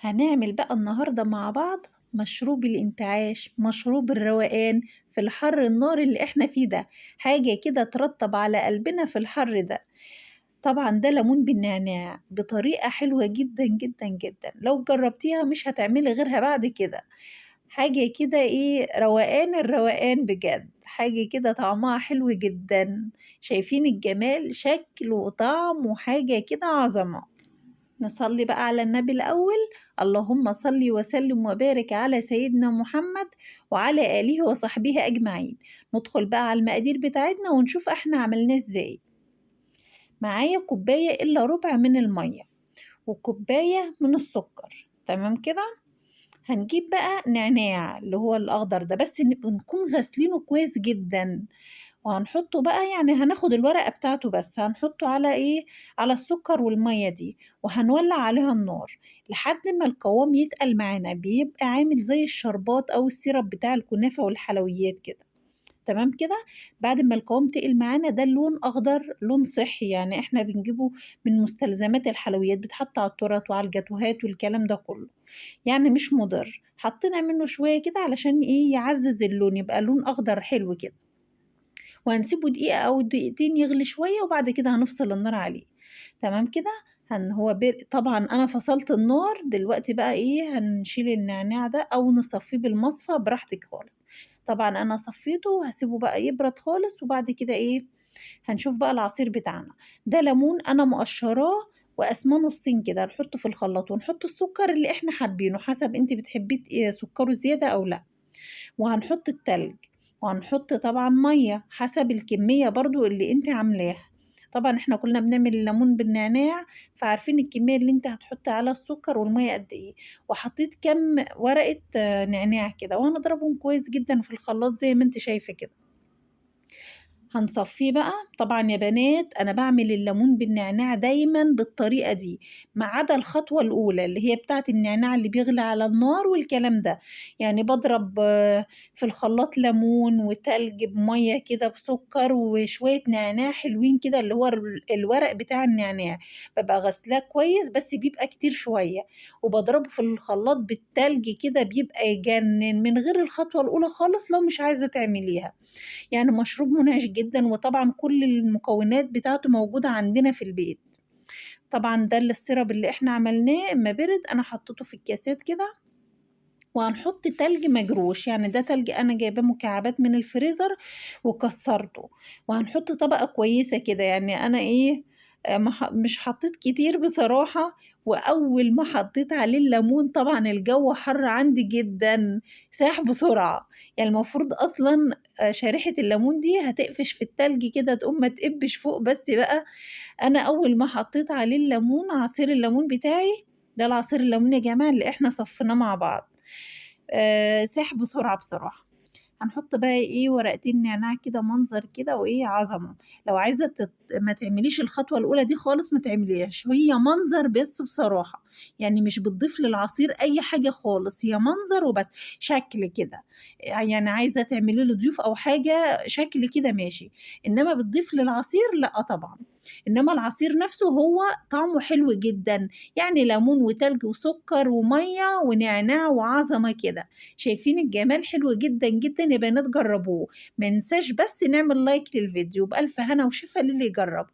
هنعمل بقى النهاردة مع بعض مشروب الانتعاش، مشروب الروقان في الحر النار اللي احنا فيه ده، حاجة كده ترطب على قلبنا في الحر ده. طبعا ده ليمون بالنعناع بطريقة حلوة جدا جدا جدا، لو جربتيها مش هتعملي غيرها بعد كده. حاجة كده ايه، روقان الروقان بجد، حاجة كده طعمها حلو جدا. شايفين الجمال، شكل وطعم وحاجة كده عظمة. نصلي بقى على النبي الأول. اللهم صل وسلم وبارك على سيدنا محمد وعلى آله وصحبه أجمعين. ندخل بقى على المقادير بتاعتنا ونشوف احنا عملناه ازاي. معايا كوباية إلا ربع من المية وكوباية من السكر، تمام كده. هنجيب بقى نعناع اللي هو الأخضر ده، بس نكون غاسلينه كويس جدا. وهنحطه بقى، يعني هناخد الورقة بتاعته بس هنحطه على ايه، على السكر والمية دي، وهنولع عليها النار لحد ما القوام يتقل معانا، بيبقى عامل زي الشربات او السيرب بتاع الكنافة والحلويات كده. تمام كده. بعد ما القوام تقل معانا، ده اللون اخضر، لون صحي، يعني احنا بنجيبه من مستلزمات الحلويات، بتحط على التورت وعلى الجاتوهات والكلام ده كله، يعني مش مضر. حطينا منه شوية كده علشان ايه، يعزز اللون، يبقى لون اخضر حلو كده. وهنسيبه دقيقة أو دقيقتين يغلي شوية، وبعد كده هنفصل النار عليه. تمام كده. طبعا أنا فصلت النار دلوقتي، بقى إيه، هنشيل النعناع ده أو نصفيه بالمصفى براحتك خالص. طبعا أنا صفيته وهسيبه بقى يبرد خالص، وبعد كده إيه، هنشوف بقى العصير بتاعنا. ده ليمون أنا مقشراه وقسماه نصين كده، نحطه في الخلاط ونحط السكر اللي احنا حابينه، حسب انت بتحبي سكره زيادة أو لأ. وهنحط التلج، وهنحط طبعا مية حسب الكمية برضو اللي انت عاملاها. طبعا احنا كلنا بنعمل الليمون بالنعناع، فعارفين الكمية اللي انت هتحط على السكر والمية قد ايه. وحطيت كم ورقة نعناع كده، وهنضربهم كويس جدا في الخلاط زي ما انت شايفة كده. هنصفيه بقى. طبعا يا بنات انا بعمل الليمون بالنعناع دايما بالطريقة دي، ما عدا الخطوة الاولى اللي هي بتاعة النعناع اللي بيغلي على النار والكلام ده. يعني بضرب في الخلاط ليمون وتلج بمية كده بسكر وشوية نعناع حلوين كده، اللي هو الورق بتاع النعناع، ببقى غسلاه كويس بس بيبقى كتير شوية، وبضربه في الخلاط بالتلج كده، بيبقى يجنن من غير الخطوة الاولى خالص لو مش عايزة تعمليها. يعني مشروب منعش جدا، وطبعا كل المكونات بتاعته موجودة عندنا في البيت. طبعا ده السيرب اللي احنا عملناه، اما برد انا حطيته في الكاسات كده. وهنحط تلج مجروش، يعني ده تلج انا جايباه مكعبات من الفريزر وكسرته. وهنحط طبقة كويسة كده، يعني انا ايه، مش حطيت كتير بصراحة. واول ما حطيت عليه الليمون، طبعا الجو حر عندي جدا، ساح بسرعة. يعني المفروض اصلا شريحة الليمون دي هتقفش في التلج كده، تقوم ما تقبش فوق، بس بقى انا اول ما حطيت عليه الليمون، عصير الليمون بتاعي ده، العصير الليمون يا جماعة اللي احنا صفيناه مع بعض، ساح بسرعة بصراحة. هنحط بقى ايه، ورقتين نعناع كده، منظر كده وايه، عظمة. لو عايزة ما تعمليش الخطوة الأولى دي خالص، ما تعمليهاش، هي منظر بس بصراحة. يعني مش بتضيف للعصير أي حاجة خالص، هي منظر وبس، شكل كده. يعني عايزة تعملي له ضيوف أو حاجة شكل كده ماشي، إنما بتضيف للعصير لأ طبعا. إنما العصير نفسه هو طعمه حلو جدا، يعني ليمون وتلج وسكر ومية ونعناع وعظمة كده. شايفين الجمال، حلو جدا جدا يا بنات، جربوه. منساش بس نعمل لايك للفيديو، بألف هنا وشفا للي يجرب.